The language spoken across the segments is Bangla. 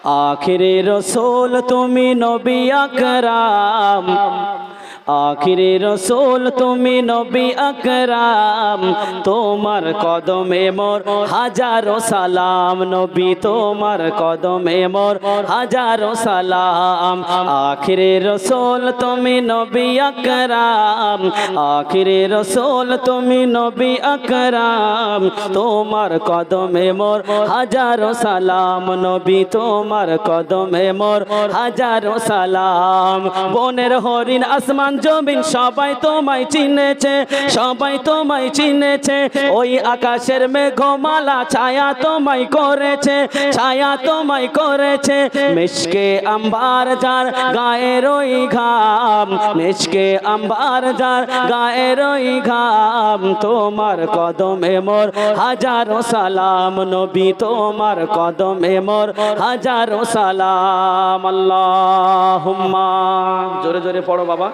আখিরে রসুল তুমি নবী আকরাম, আখিরে রসুল তুমি নবী আকরাম, তোমার কদমে মোর হাজারো সালাম, নবী তোমার কদমে মোর হাজারো সালাম। আখিরে রসুল তুমি নবী আকরাম, আখিরে রসুল তুমি নবী আকরাম, তোমার কদমে মোর হাজারো সালাম, নবী তোমার কদমে মোর হাজারো সালাম। বনের হরিণ আসমান জমিন সবাই তোমায় চিনেছে, সবাই তোমায় চিনেছে, ওই আকাশের মেঘমালা ছায়া তোমায় করেছে, ছায়া তোমায় করেছে। মিশকে আম্বার যার গায়ের ওই ঘাম, মিশকে আম্বার যার গায়ের ওই ঘাম, তোমার কদমে মোর হাজারো সালাম, নবী তোমার কদমে মোর হাজারো সালাম। আল্লাহুম্মা, জোরে জোরে পড়ো বাবা।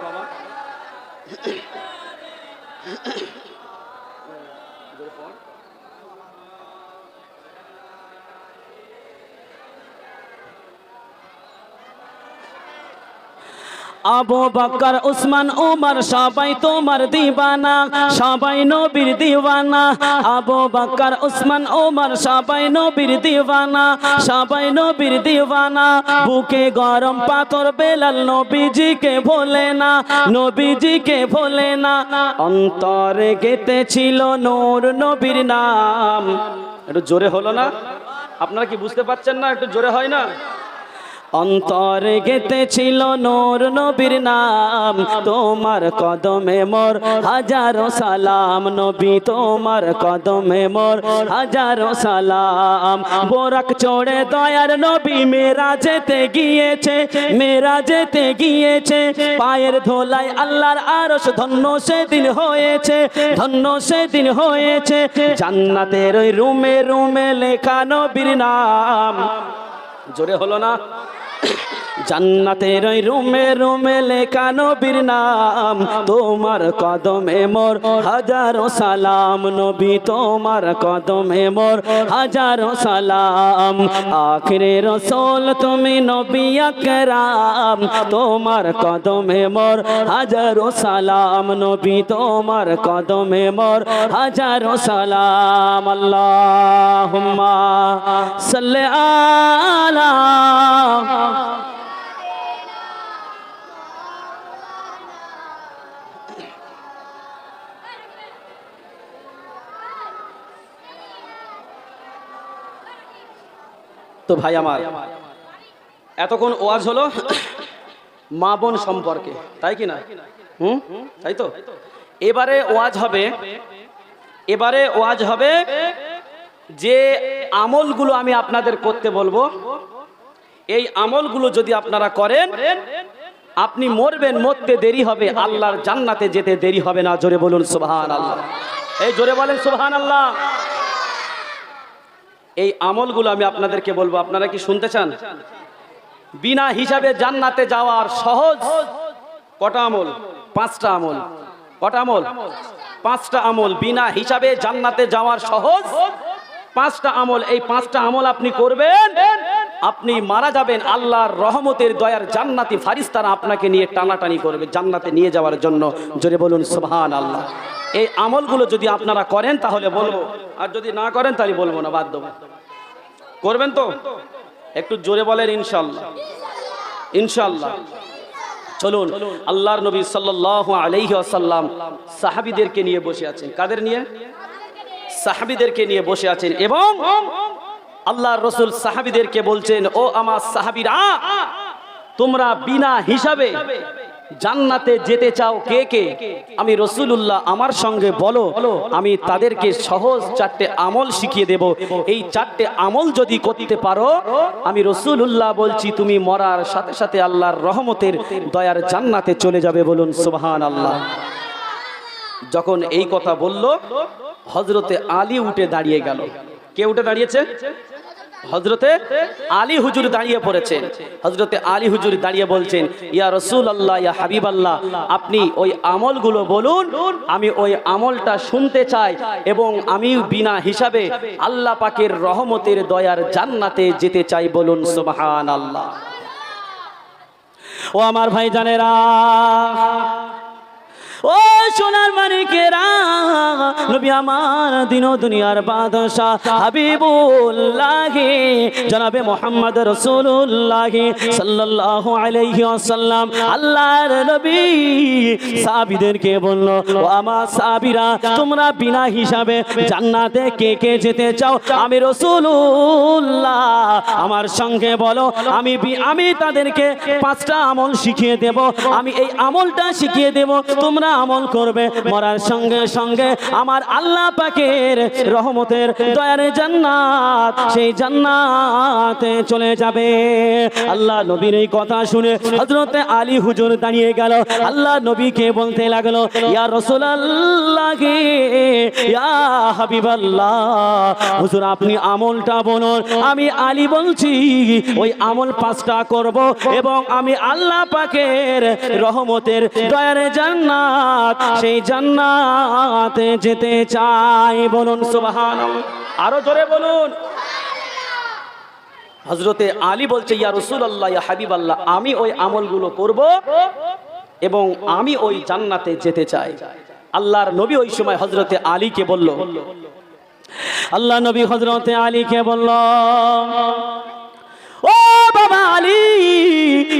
আবু বকর উসমান উমর সবাই তোমার দিওয়ানা, সবাই নবীর দিওয়ানা। আবু বকর উসমান উমর সবাই নবীর দিওয়ানা, সবাই নবীর দিওয়ানা। বুকে গরম পাথর বেলাল নবীজিকে ভোলে না, নবীজিকে ভোলে না। অন্তরে গেঁথেছিল নূর নবীর নাম। একটু জোরে হলো না? আপনারা কি বুঝতে পারছেন না? একটু জোরে হয় না? অন্তরে গেঁথেছিল নূর নবীর নাম, তোমার কদমে মোর হাজারো সালাম, নবী তোমার কদমে মোর হাজারো সালাম। বোরাক চড়ে দয়ার নবী মেরাজেতে গিয়েছে, মেরাজেতে গিয়েছে। পায়ের ধোলায় আল্লাহর আরশ ধন্য সেদিন হয়েছে, ধন্য সেদিন হয়েছে। জান্নাতের ওই রুমে রুমে লেখা নবীর নাম। জোরে হলো না? জান্নাতের ওই রুমে রুমে লেখা নবীর নাম, তোমার কদমে মোর হাজারো সালাম, নবী তোমার কদমে মোর হাজারো সালাম। আখিরে রসুল তুমি নবী আকরাম, তোমার কদমে মোর হাজারো সালাম, নবী তোমার কদমে মোর হাজারো সালাম। আল্লাহুম্মা সাল্লি আলা। তো ভাই আমার, এতক্ষণ ওয়াজ হলো মা বোন সম্পর্কে, তাই কি না? তাই তো। এবারে ওয়াজ হবে, এবারে ওয়াজ হবে যে আমলগুলো আমি আপনাদের করতে বলবো, এই আমলগুলো যদি আপনারা করেন আপনি মরবেন, মরতে দেরি হবে, আল্লাহর জান্নাতে যেতে দেরি হবে না। জোরে বলুন সুবহানাল্লাহ। এই জোরে বলেন সুবহানাল্লাহ। এই আমলগুলো আমি আপনাদেরকে বলবো, আপনারা কি শুনতে চান? বিনা হিসাবে জান্নাতে যাওয়ার সহজ কটা আমল? 5টা আমল। কটা আমল? 5টা আমল। বিনা হিসাবে জান্নাতে যাওয়ার সহজ 5টা আমল। এই 5টা আমল আপনি করবেন, আপনি মারা যাবেন, আল্লাহর রহমতের দয়ার জান্নাতি ফারিস্তারা আপনাকে নিয়ে টানাটানি করবে জান্নাতে নিয়ে যাওয়ার জন্য। জোরে বলুন সুবহানাল্লাহ। এই আমলগুলো যদি আপনারা করেন তাহলে বলবো, আর যদি না করেন তাহলে বলবো না, বাদ দেবো। করবেন তো? একটু জোরে বলেন ইনশাআল্লাহ। ইনশাআল্লাহ। চলুন, আল্লাহর নবী সাল্লাল্লাহু আলাইহি ওয়াসাল্লাম সাহাবীদেরকে নিয়ে বসে আছেন। কাদের নিয়ে? সাহাবীদেরকে নিয়ে বসে আছেন, এবং আল্লাহর রাসূল সাহাবীদেরকে বলছেন, ও আমার সাহাবীরা, তোমরা বিনা হিসাবে জান্নাতে যেতে চাও কে কে? আমি রাসূলুল্লাহ, আমার সঙ্গে বলো, আমি তাদেরকে সহজ 4টে আমল শিখিয়ে দেব। এই 4টে আমল যদি করতে পারো, আমি রাসূলুল্লাহ বলছি তুমি মরার সাথে সাথে আল্লাহর রহমতের দয়ার জান্নাতে চলে যাবে। বলুন সুবহানাল্লাহ। যখন এই কথা বলল, হযরতে আলী উঠে দাঁড়িয়ে গেল। কে উঠে দাঁড়িয়েছে? হযরতে আলী হুজুর দাঁড়িয়ে পড়েছেন। হযরতে আলী হুজুর দাঁড়িয়ে বলছেন, ইয়া রাসূলুল্লাহ, ইয়া হাবিবাল্লাহ, আপনি ওই আমলগুলো বলুন, আমি ওই আমলটা শুনতে চাই এবং আমি বিনা হিসাবে আল্লাহ পাকের রহমতের দয়ার জান্নাতে যেতে চাই। বলুন সুবহানাল্লাহ। ও আমার ভাই জানেরা, ও সোনার মানিকেরা, নবী আমার দিন ও দুনিয়ার বাদশা হাবিবুল্লাহ জনাবে মুহাম্মদ রাসূলুল্লাহ সাল্লাল্লাহু আলাইহি ওয়াসাল্লাম আল্লাহর নবী সাহাবীদেরকে বলল, ও আমার সাহাবীরা, তোমরা বিনা হিসাবে জান্নাতে কে কে যেতে চাও? আমি রাসূলুল্লাহ, আমার সঙ্গে বলো। আমি তাদেরকে 5টা আমল শিখিয়ে দেব। আমি এই আমলটা শিখিয়ে দেব, তোমরা আমল করবে, মরার সঙ্গে সঙ্গে আমার আল্লাহ পাকের রহমতের দয়ার জান্নাত, সেই জান্নাতে চলে যাবে। আল্লাহ নবীর এই কথা শুনে হযরতে আলী হুজুর দাঁড়িয়ে গেল। আল্লাহ নবীকে বলতে লাগলো, ইয়া রাসূলুল্লাহ, ইয়া হাবিবাল্লাহ, হুজুর আপনি আমলটা বলুন। আমি আলী বলছি ওই আমল 5টা করব এবং আমি আল্লাহ পাকের রহমতের দয়ার জান্নাত, সেই জান্নাতে যেতে চাই। বলুন সুবহানাল্লাহ, আরো জোরে বলুন। হযরতে আলী বলছে, ইয়া রাসূলুল্লাহ, ইয়া হাবিবাল্লাহ, আমি ওই আমলগুলো করব এবং আমি ওই জান্নাতে যেতে চাই। আল্লাহর নবী ওই সময় হযরতে আলীকে বলল, আল্লাহ নবী হযরতে আলীকে বলল, ও বাবা আলী,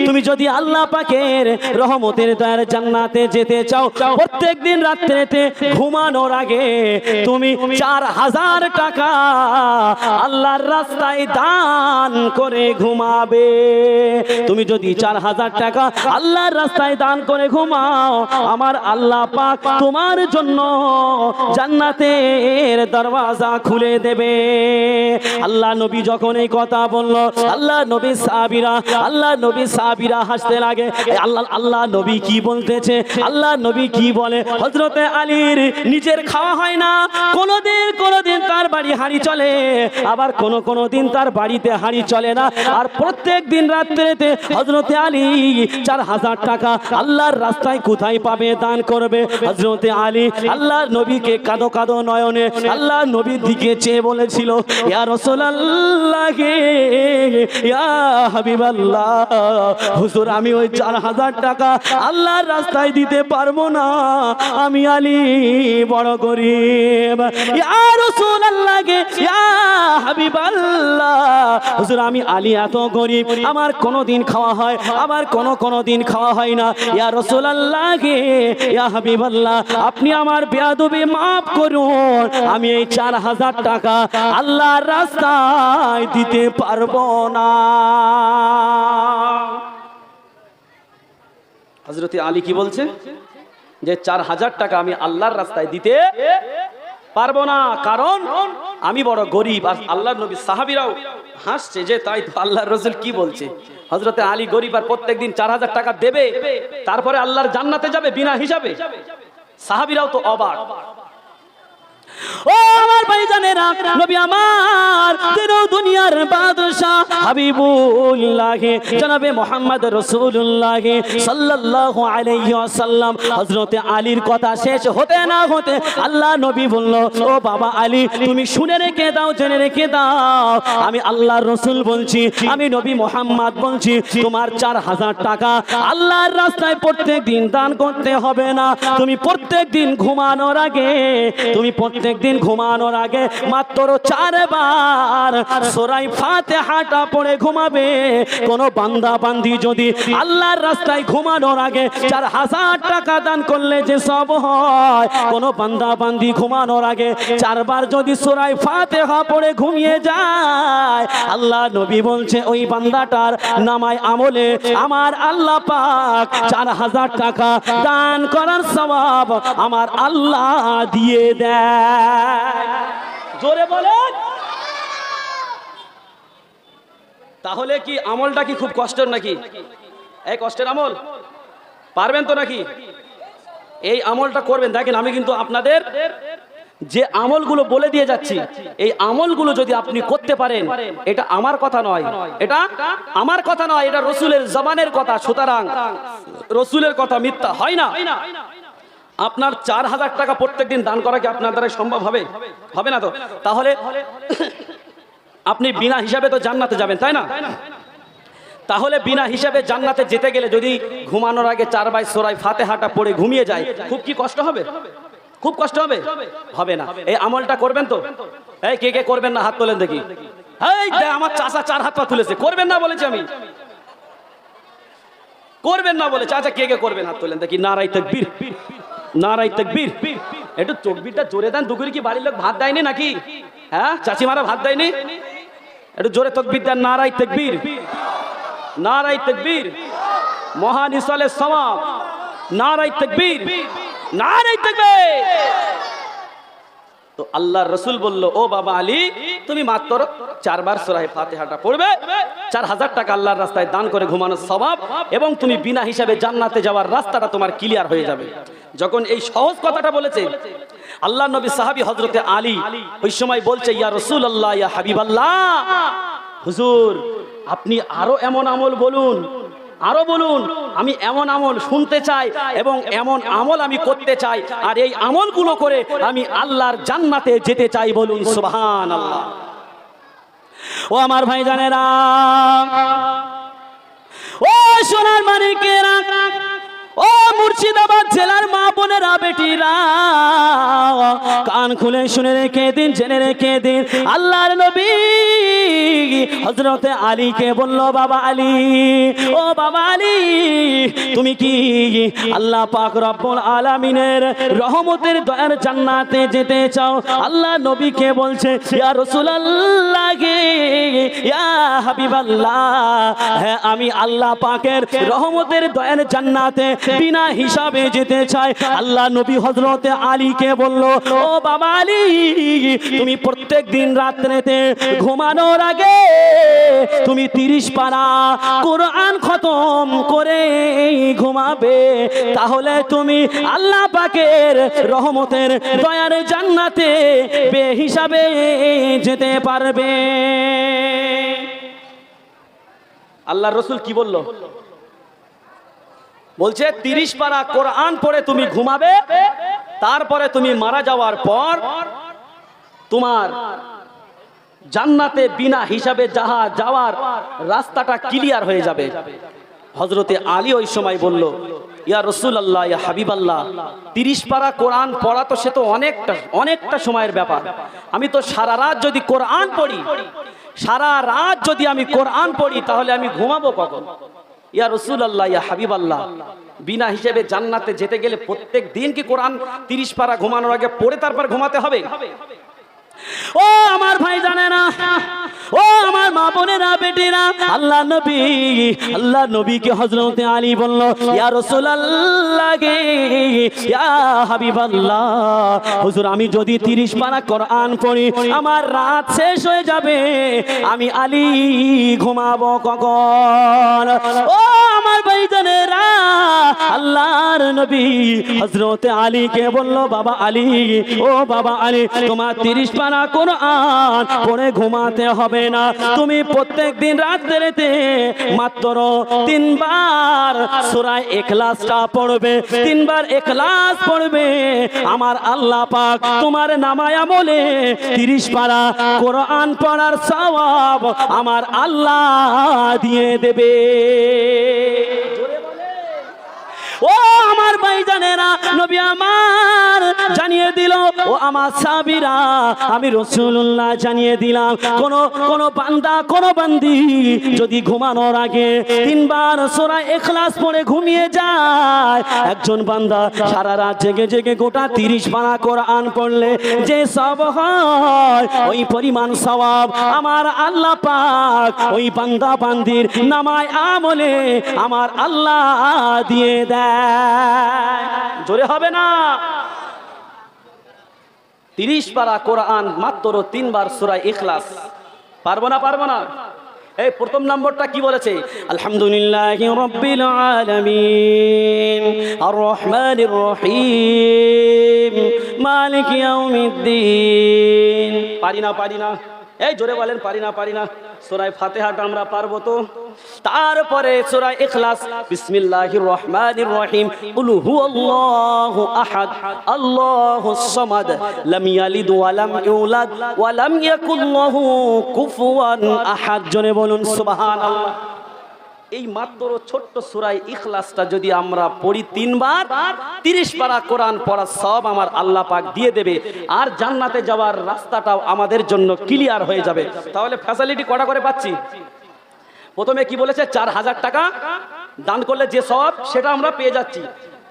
তুমি যদি আল্লাহ পাকের রহমতের দয়ার জান্নাতে যেতে চাও, প্রত্যেকদিন রাত্রিতে ঘুমানোর আগে তুমি 4000 টাকা আল্লাহর রাস্তায় দান করে ঘুমাবে। তুমি যদি 4000 টাকা আল্লাহর রাস্তায় দান করে ঘুমাও, আমার আল্লাহ পাক তোমার জন্য জান্নাতের দরওয়াজা খুলে দেবে। আল্লাহ নবী যখন এই কথা বলল, আল্লাহ নবী সাহাবীরা হাসতে লাগে। আল্লাহ নবী কি বলতেছে, আল্লাহ নবী কি বলে? হযরতে আলীর নিজের খাওয়া হয় না, কোনদিন তার বাড়ি হাঁড়ি চলে, আবার কোনদিন তার বাড়িতে হাঁড়ি চলে না। আর প্রত্যেক দিন রাত্রিতে হযরতে আলী 4000 টাকা আল্লাহর রাস্তায় কোথায় পাবে, দান করবে। হযরতে আলী আল্লাহ নবীকে কাঁদো কাঁদো নয়নে আল্লাহ নবীর দিকে চেয়ে বলেছিল, ইয়া রাসূলুল্লাহ, ইয়া হাবিবাল্লাহ, হুজুর আমি ওই 4000 টাকা আল্লাহর রাস্তায় দিতে পারবো না, আমি আলী বড় গরীব। ইয়া রাসূলুল্লাহ, ইয়া হাবিবাল্লাহ, হুজুর আমি আলী এত গরীব, আমার কোনদিন খাওয়া হয়, আবার কোনদিন খাওয়া হয় না। ইয়া রাসূলুল্লাহ, ইয়া হাবিবাল্লাহ, আপনি আমার বেয়াদবি মাফ করুন, আমি এই 4000 টাকা আল্লাহর রাস্তায় দিতে পারবো না। হযরত আলী কি বলছে, যে 4000 টাকা আমি আল্লাহর রাস্তায় দিতে পারবো না, কারণ আমি বড় গরিব। আর আল্লাহর নবী সাহাবীরাও হাসছে যে তাই তো আল্লাহর রাসূল কি বলছে, হযরত আলী গরিব আর প্রত্যেকদিন 4000 টাকা দেবে, তারপরে আল্লাহর জান্নাতে যাবে বিনা হিসাবে। সাহাবীরাও তো অবাক। ও আমার ভাইজানেরা, নবী আমার দিন ও দুনিয়ার বাদশা হাবিবুল্লাহ জনাবে মুহাম্মদ রাসূলুল্লাহ সাল্লাল্লাহু আলাইহি ওয়াসাল্লাম, হযরতে আলীর কথা শেষ হতে না হতে আল্লাহ নবী বলল, ও বাবা আলী, তুমি শুনে রেখে দাও, জেনে রেখে দাও, আমি আল্লাহর রাসূল বলছি, আমি নবী মুহাম্মদ বলছি, তোমার 4000 টাকা আল্লাহর রাস্তায় প্রত্যেকদিন দান করতে হবে না। তুমি প্রত্যেকদিন ঘুমানোর আগে মাত্র 4 বার সূরা ফাতিহাটা পড়ে ঘুমাবে। কোন বান্দা বান্দি যদি আল্লাহর রাস্তায় ঘুমানোর আগে 4000 টাকা দান করলে যে সব হয়, কোন বান্দা বান্দি ঘুমানোর আগে 4 বার যদি সূরা ফাতিহা পড়ে ঘুমিয়ে যায়, আল্লাহ নবী বলছে ওই বান্দাটার নামায় আমলে আমার আল্লাহ পাক 4000 টাকা দান করার সওয়াব আমার আল্লাহ দিয়ে দেয়। জোরে বলেন। তাহলে কি আমলটা কি খুব কষ্টের নাকি? এই কষ্টের আমল পারবেন তো নাকি? এই আমলটা করবেন। দেখেন আমি কিন্তু আপনাদের যে আমলগুলো বলে দিয়ে যাচ্ছি, এই আমলগুলো যদি আপনি করতে পারেন, এটা আমার কথা নয়, এটা আমার কথা নয়, এটা রসুলের জবানের কথা। সুতরাং রসুলের কথা মিথ্যা হয় না। আপনার 4000 টাকা প্রত্যেকদিন দান করা কি আপনার দ্বারা সম্ভব হবে? হবে না তো। তাহলে আপনি বিনা হিসাবে তো জান্নাতে যাবেন, তাই না? তাহলে বিনা হিসাবে জান্নাতে যেতে গেলে যদি ঘুমানোর আগে 4 বার সূরা ফাতিহাটা পড়ে ঘুমিয়ে যায়, খুব কি কষ্ট হবে? খুব কষ্ট হবে? হবে না। এই আমলটা করবেন তো? এই কে কে করবেন না হাত তোলেন দেখি। এই আমার চাচা 4 হাত পা তুলেছে, করবেন না বলেছি আমি, করবেন না বলেছে। আচ্ছা কে কে করবেন হাত তোলেন দেখি। নারায়ে তাকবীর, নারায়ে তাকবীর। একটু তাকবীরটা জোরে দেন। দুপুরে কি বাড়ির লোক ভাত দেয়নি নাকি? হ্যাঁ, চাচিমারা ভাত দেয়নি? একটু জোরে তাকবীর দেন। নারায়ে তাকবীর, নারায়ে তাকবীর। মহান ইসালের সওয়াব। নারায়ে তাকবীর, নারায়ে তাকবীর। তো আল্লাহর রাসূল বলল, ও বাবা আলী, তুমি মাত্র 4 বার সূরা ফাতিহাটা পড়বে, 4000 টাকা আল্লাহর রাস্তায় দান করে ঘুমানোর সওয়াব, এবং তুমি বিনা হিসাবে জান্নাতে যাওয়ার রাস্তাটা তোমার ক্লিয়ার হয়ে যাবে। যখন এই সহজ কথাটা বলেছে, আল্লাহ নবী সাহাবী হযরতে আলী ওই সময় বলছে, ইয়া রাসূলুল্লাহ, ইয়া হাবিবাল্লাহ, হুজুর আপনি আরো এমন আমল বলুন, আরো বলুন, আমি এমন আমল শুনতে চাই এবং এমন আমল আমি করতে চাই, আর এই আমলগুলো করে আমি আল্লাহর জান্নাতে যেতে চাই। বলুন সুবহানাল্লাহ। ও আমার ভাইজানেরা, ও সোনার মানিকেরা, ও মুর্শিদাবাদ জেলার মা বোনেরা, বেটিরা, কান খুলে শুনে রেখে দিন, জেনে রেখে দিন। আল্লাহর নবী হযরতে আলীকে বলল, বাবা আলী, ও বাবা আলী, তুমি কি আল্লাহ পাক রব্বুল আলামিনের রহমতের দয়ার জান্নাতে যেতে চাও? আল্লাহ নবীকে বলছে, ইয়া রাসূলুল্লাহ, ইয়া হাবিবাল্লাহ, হ্যাঁ আমি আল্লাহ পাকের রহমতের দয়ার জান্নাতে বিনা হিসাবে যেতে চাই। আল্লাহ নবী হযরতে আলীকে বলল, ও বাবা আলী, তুমি প্রত্যেক দিন রাত্রিতে ঘুমানোর আগে তুমি 30 পারা কোরআন খতম করে ঘুমাবে, তাহলে তুমি আল্লাহ পাকের রহমতের দয়ার জান্নাতে বেহিসাবে যেতে পারবে। আল্লাহর রাসূল কি বলল? বলছে 30 পারা কোরআন পড়ে তুমি ঘুমাবে, তারপরে তুমি মারা যাওয়ার পর তোমার জান্নাতে বিনা হিসাবে যাওয়ার রাস্তাটা ক্লিয়ার হয়ে যাবে। হযরতে আলী ওই সময় বলল, ইয়া রাসূলুল্লাহ, ইয়া হাবিবাল্লাহ, 30 পারা কোরআন পড়া তো সে তো অনেকটা সময়ের ব্যাপার। আমি তো সারা রাত যদি কোরআন পড়ি, সারা রাত যদি আমি কোরআন পড়ি, তাহলে আমি ঘুমাবো কখন? ইয়া রাসূলুল্লাহ, ইয়া হাবিবাল্লাহ, বিনা হিসেবে জান্নাতে যেতে গেলে প্রত্যেক দিন কি কোরআন 30 পারা ঘুমানোর আগে পড়ে তারপর ঘুমাতে হবে? ও আমার ভাই জানেনা, ও আমার মা বোনেরা, বেটিরা, আল্লাহ নবীকে হযরতে আলী বলল, ইয়া রাসূলুল্লাহ, ইয়া হাবিবাল্লাহ, হুজুর আমি যদি 30 পারা কোরআন পড়ি, আমার রাত শেষ হয়ে যাবে, আমি আলী ঘুমাবো কখন? ও আমার ভাই জানেরা, আল্লাহর নবী হযরতে আলীকে বলল, বাবা আলী, ও বাবা আলী, তোমার 30 পারা কোরআন পড়ে ঘুমাতে হবে না, তুমি প্রত্যেক দিন রাত্রিতে মাত্র 3 বার সূরা ইখলাসটা পড়বে, 3 বার ইখলাস পড়বে, আমার আল্লাহ পাক তোমার নামায় আমলে 30 পারা কোরআন পড়ার সওয়াব আমার আল্লাহ দিয়ে দেবে। ও আমার ভাইজানেরা, নবী আমার জানিয়ে দিল, ও আমার সাহাবীরা, আমি রাসূলুল্লাহ জানিয়ে দিলাম, কোন বান্দা, কোন বান্দি যদি ঘুমানোর আগে 3 বার সূরা ইখলাস পড়ে ঘুমিয়ে যায়, একজন বান্দা সারা রাত জেগে জেগে গোটা 30 পারা কোরআন পড়লে যে সওয়াব হয়, ওই পরিমাণ সওয়াব আমার আল্লাহ পাক ওই বান্দা বান্দির নামায় আমলে আমার আল্লাহ দিয়ে দেয়। জোরে হবে না? 30 পারা কোরআন মাত্র 3 বার সূরা ইখলাস। পারবো না? পারবো না? এই প্রথম নম্বরটা কি বলেছে? আলহামদুলিল্লাহি রাব্বিল আলামিন আর রহমানির রহিম মালিক ইয়াউমিদ্দিন। পারি না, এই জোরে বলেন পারি না। সূরা ফাতিহাটা আমরা পারবো তো? তারপরে সূরা ইখলাস, বিসমিল্লাহির রহমানির রহিম, কুল হুয়াল্লাহু আহাদ আল্লাহুস সামাদ লাম ইয়ালিদ ওয়া লাম ইউলাদ ওয়া লাম ইয়াকুল লাহু কুফুয়ান আহাদ। জোরে বলুন সুবহানাল্লাহ। এই মাত্র ছোট্ট সূরা ইখলাসটা যদি আমরা পড়ি 3 বার, 30 পারা কোরআন পড়ার সওয়াব আমার আল্লাহ পাক দিয়ে দেবে, আর জান্নাতে যাওয়ার রাস্তাটাও আমাদের জন্য ক্লিয়ার হয়ে যাবে। তাহলে ফ্যাসিলিটি কটা করে পাচ্ছি? প্রথমে কি বলেছে? 4000 টাকা দান করলে যে সওয়াব সেটা আমরা পেয়ে যাচ্ছি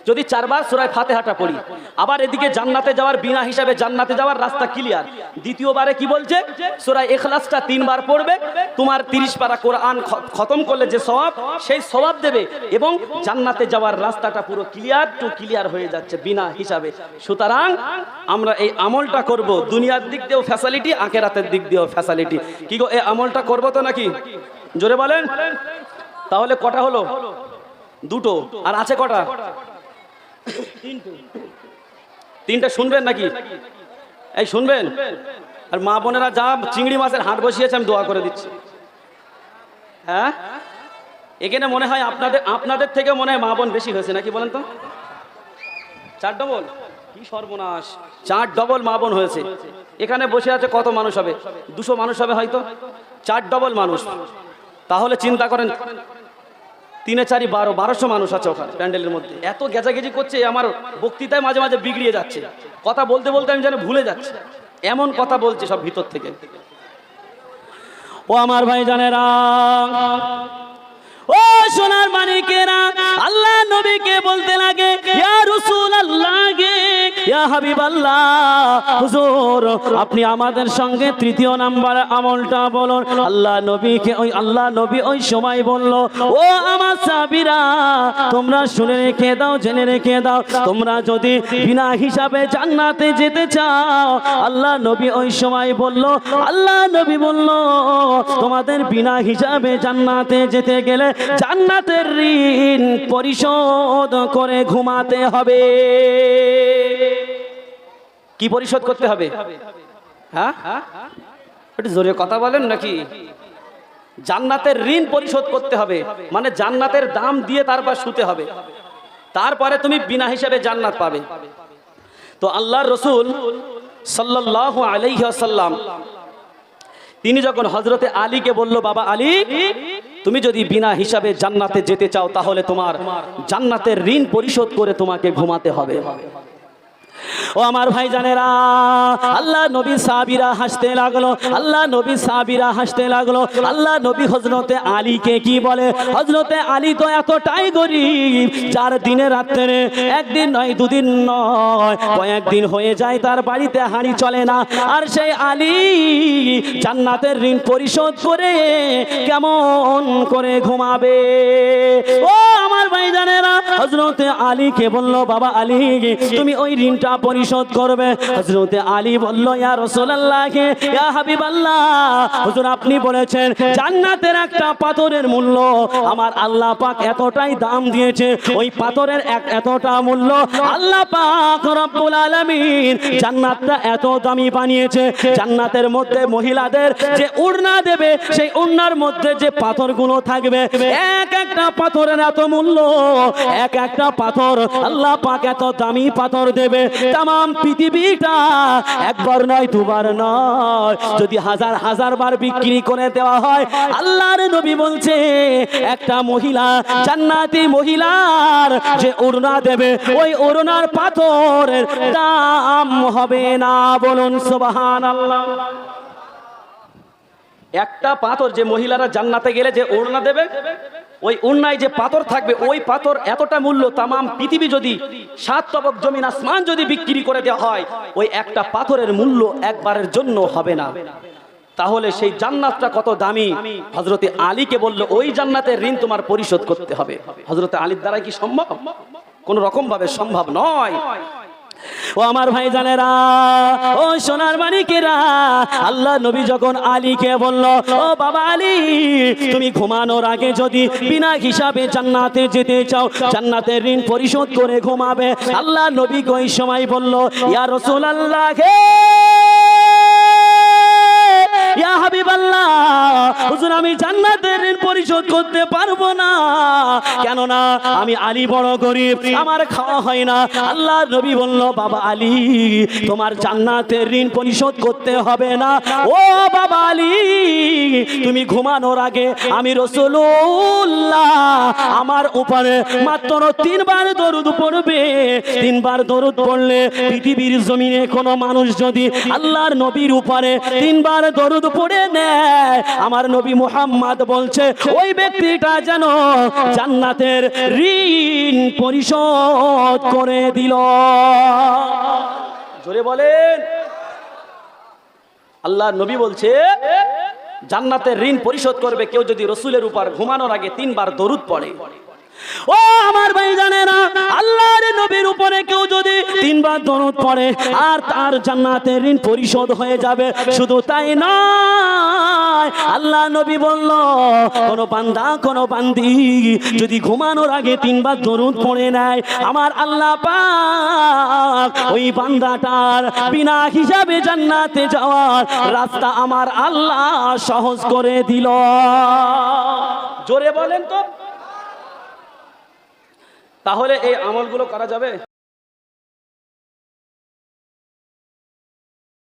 যদি 4 বার সূরা ফাতিহাটা পড়ি। আবার এদিকে জান্নাতে যাওয়ার বিনা হিসাবে জান্নাতে যাওয়ার রাস্তা ক্লিয়ার। দ্বিতীয়বারে কি বলছে? সূরা ইখলাসটা 3 বার পড়বে, তোমার 30 পারা কোরআন খতম করলে যে সওয়াব সেই সওয়াব দেবে, এবং জান্নাতে যাওয়ার রাস্তাটা পুরো ক্লিয়ার হয়ে যাচ্ছে বিনা হিসাবে। সুতরাং আমরা এই আমলটা করব, দুনিয়ার দিক দিয়েও ফ্যাসিলিটি, আখিরাতের দিক দিয়েও ফ্যাসিলিটি। কি গো, এই আমলটা করব তো নাকি? জোরে বলেন। তাহলে কটা হলো? 2টো। আর আছে কটা? 3টে। শুনবেন নাকি? এই শুনবেন। আর মা বোনেরা যা চিংড়ি মাছের হাট বসিয়েছে আমি দোয়া করে দিচ্ছি। হ্যাঁ, এখানে মনে হয় আপনাদের থেকে মনে হয় মা বোন বেশি হয়েছে নাকি বলেন তো? 4 ডবল? কি সর্বনাশ, 4 ডবল মা বোন হয়েছে। এখানে বসে আছে কত মানুষ হবে? 200 মানুষ হবে হয়তো। 4 ডবল মানুষ। তাহলে চিন্তা করেন, 3 4 1200 মানুষ আছে ওখানে প্যান্ডেলের মধ্যে। এত গেজাগেজি করছে, আমার বক্তৃতায় মাঝে মাঝে বিগড়িয়ে যাচ্ছে। কথা বলতে বলতে আমি যেন ভুলে যাচ্ছি, এমন কথা বলছে সব ভিতর থেকে। ও আমার ভাই জানেরা, ও সোনার মানিকেরা, আল্লাহ নবীকে বলতে লাগে, ইয়া রাসূলুল্লাহ, ইয়া হাবিবাল্লাহ, হুজুর আপনি আমাদের সঙ্গে 3য় নাম্বার আমলটা বলুন। আল্লাহ নবী ওই সময় বলল, ও আমার সাহাবীরা, তোমরা শুনে রেখে দাও, জেনে রেখে দাও, তোমরা যদি বিনা হিসাবে জান্নাতে যেতে চাও, আল্লাহ নবী ওই সময় বলল, তোমাদের বিনা হিসাবে জান্নাতে যেতে গেলে জান্নাতের ঋণ পরিশোধ করে ঘুমাতে হবে। কি পরিশোধ করতে হবে? হ্যাঁ, একটু জোরে কথা বলেন নাকি? জান্নাতের ঋণ পরিশোধ করতে হবে, মানে জান্নাতের দাম দিয়ে তারপর শুতে হবে, তারপরে তুমি বিনা হিসাবে জান্নাত পাবে। তো আল্লাহর রাসূল সাল্লাল্লাহু আলাইহি ওয়াসাল্লাম তিনি যখন হযরতে আলীকে বলল, বাবা আলী, তুমি যদি বিনা হিসাবে জান্নাতে যেতে চাও, তাহলে তোমার জান্নাতের ঋণ পরিশোধ করে তোমাকে ঘুমাতে হবে। ও আমার ভাই জানেরা, আল্লাহ নবী সাহাবীরা হাসতে লাগলো, আল্লাহ নবী হযরতে আলীকে কি বলে? হযরতে আলী তো এতটাই গরীব, 4 দিনে রাত্রে, 1 দিন নয়, 2 দিন নয়, কয়েকদিন হয়ে যায় তার বাড়িতে হাঁড়ি চলে না। আর সেই আলী জান্নাতের ঋণ পরিশোধ করে কেমন করে ঘুমাবে? ও আমার ভাই জানেরা, হযরতে আলীকে বলল, বাবা আলী, তুমি ওই ঋণটা পরিশোধ করবে। হযরতে আলী বলল, ইয়া রাসূলুল্লাহ, ইয়া হাবিবাল্লাহ, হুজুর আপনি বলেছেন জান্নাতের একটা পাথরের মূল্য আমার আল্লাহ পাক এতটাই দাম দিয়েছে, ওই পাথরের এতটা মূল্য আল্লাহ পাক রব্বুল আলামিন জান্নাতটা এত দামি বানিয়েছে। জান্নাতের মধ্যে মহিলাদের যে ওড়না দেবে, সেই ওড়নার মধ্যে যে পাথরগুলো থাকবে, এক একটা পাথরের এত মূল্য, এক একটা পাথর আল্লাহ পাক এত দামি পাথর দেবে। তাম পৃথিবীটা একবার নয়, 2 বার নয়, যদি 1000 বার বিক্রি করে দেওয়া হয়, আল্লাহর নবী বলছে একটা মহিলা, জান্নাতি মহিলার যে ওড়না দেবে, ওই ওড়নার পাথরের দাম হবে না। বলুন সুবহানাল্লাহ। একটা পাথর, যে মহিলারা জান্নাতে গেলে যে ওড়না দেবে, ওই ওড়নায় যে পাথর থাকবে, ওই পাথর এতটা মূল্য, তাম পৃথিবী যদি 7 তবক জমিন আসমান যদি বিক্রি করে দেওয়া হয়, ওই একটা পাথরের মূল্য একবারের জন্য হবে না। তাহলে সেই জান্নাতটা কত দামি? হযরতে আলীকে বলল, ওই জান্নাতের ঋণ তোমার পরিশোধ করতে হবে। হযরতে আলীর দ্বারা কি সম্ভব? কোন রকম ভাবে সম্ভব নয়। ও আমার ভাই জানেরা, ও সোনার মানিকেরা, আল্লাহ নবী যখন আলীকে বলল, ও বাবা আলী, তুমি ঘুমানোর আগে যদি বিনা হিসাবে জান্নাতে যেতে চাও, জান্নাতের ঋণ পরিশোধ করে ঘুমাবে। আল্লাহ নবী ওই সময় বলল, ইয়া রাসূলুল্লাহ, ইয়া হাবিবাল্লাহ, হুজুর আমি জান্নাতের ঋণ পরিশোধ করতে পারবো না, কেননা আমি আলী বড় গরিব, আমার খাওয়া হয় না। আল্লাহ নবী বলল, বাবা আলী, তোমার জান্নাতের ঋণ পরিশোধ করতে হবে না। ও বাবা আলী, তুমি ঘুমানোর আগে আমি রাসূলুল্লাহ আমার উপরে মাত্র 3 বার দরুদ পড়বে। 3 বার দরুদ পড়লে পৃথিবীর জমিনে কোনো মানুষ যদি আল্লাহর নবীর উপরে 3 বার দরুদ পড়ে নেয়, আমার নবী মুহাম্মদ বলছে ওই ব্যক্তিটা যেন জান্নাতের ঋণ পরিশোধ করে দিল। জোরে বলেন। আল্লাহর নবী বলছে জান্নাতের ঋণ পরিশোধ করবে কেউ যদি রাসূলের উপর ঘুমানোর আগে 3 বার দরুদ পড়ে। ও আমার ভাই জানেরা, আল্লাহর নবীর উপরে কেউ যদি 3 বার দরুদ পড়ে আর তার জান্নাতের ঋণ পরিশোধ হয়ে যাবে। শুধু তাই নয়, আল্লাহ নবী বলল, কোন বান্দা কোন বান্দি যদি ঘুমানোর আগে 3 বার দরুদ পড়ে নেয়, আমার আল্লাহ পাক ওই বান্দাটার বিনা হিসাবে জান্নাতে যাওয়ার রাস্তা আমার আল্লাহ সহজ করে দিল। জোরে বলেন তো। তাহলে এই আমলগুলো করা যাবে?